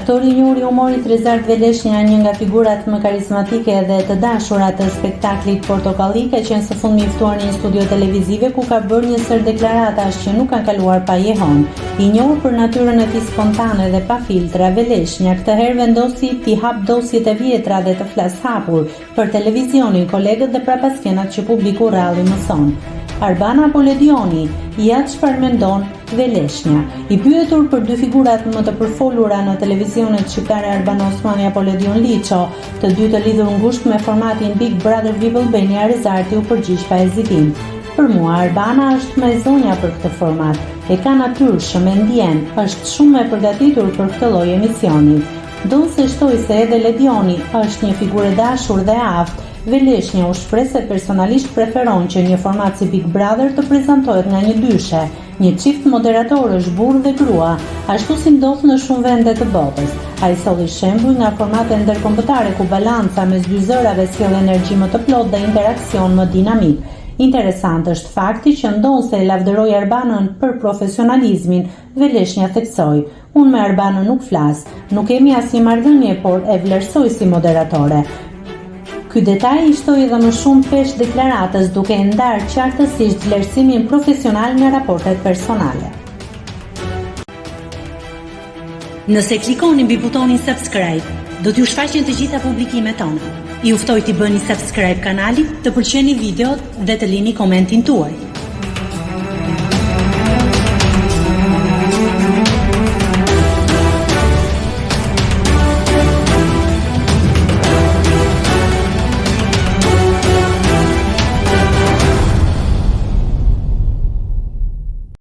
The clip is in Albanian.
Aktori I njohur I humorit Rezard Veleshnja, një nga figurat më karizmatike dhe të dashura të spektaklit Portokalli, ka qenë së fundmi I ftuar në një studio televizive ku ka bërë një sër deklaratash që nuk kanë kaluar pa jehon. I njohur për natyrën e tij spontane dhe pa filtra, Veleshnja këtë herë vendosi t'i hap dosjet e vjetra dhe të flas hapur për televizionin, kolegët dhe prapaskenat që publiku rralli mëson. Arbana apo Ledioni, ja çfarë mendon Veleshnja. I pyetur për dy figurat më të përfolura në televizionet shqiptare, Arbana Osmani apo Ledion Liço, të dy të lidhur ngushtë me formatin Big Brother VIP Albania, Rezarti u përgjigj pa hezitim. Për mua, Arbana është më e zonja për këtë format. E ka natyrshëm, e ndjen, është shumë e përgatitur për këtë lloj emisioni. Do se shtoj se edhe Ledioni është një figurë e dashur dhe aftë, Veleshnja u shpreh se personalisht preferon që një format si Big Brother të prezantohet nga një dyshe, një çift moderatorësh burrë dhe grua, ashtu si ndodh në shumë vende të botës. Ai solli shembull nga formate ndërkombëtare ku balanca mes dy zërave sjell energji më të plotë dhe interaksion më dinamik. Interesant është fakti që ndonse e lavdëroi Arbanën për profesionalizmin, Veleshnja theksoi: "Unë me Arbanën nuk flas, nuk kemi asnjë marrëdhënie, por e vlerësoj si moderatore." Ky detaj I shtoi edhe më shumë pesh deklaratës, duke e ndarë qartësisht vlerësimin profesional nga raportet personale. Nëse klikoni mbi butonin subscribe, do t'ju shfaqen të gjitha publikimet tona. Ju ftoj t'i bëni subscribe kanalit, të pëlqeni videot dhe të lini komentin tuaj.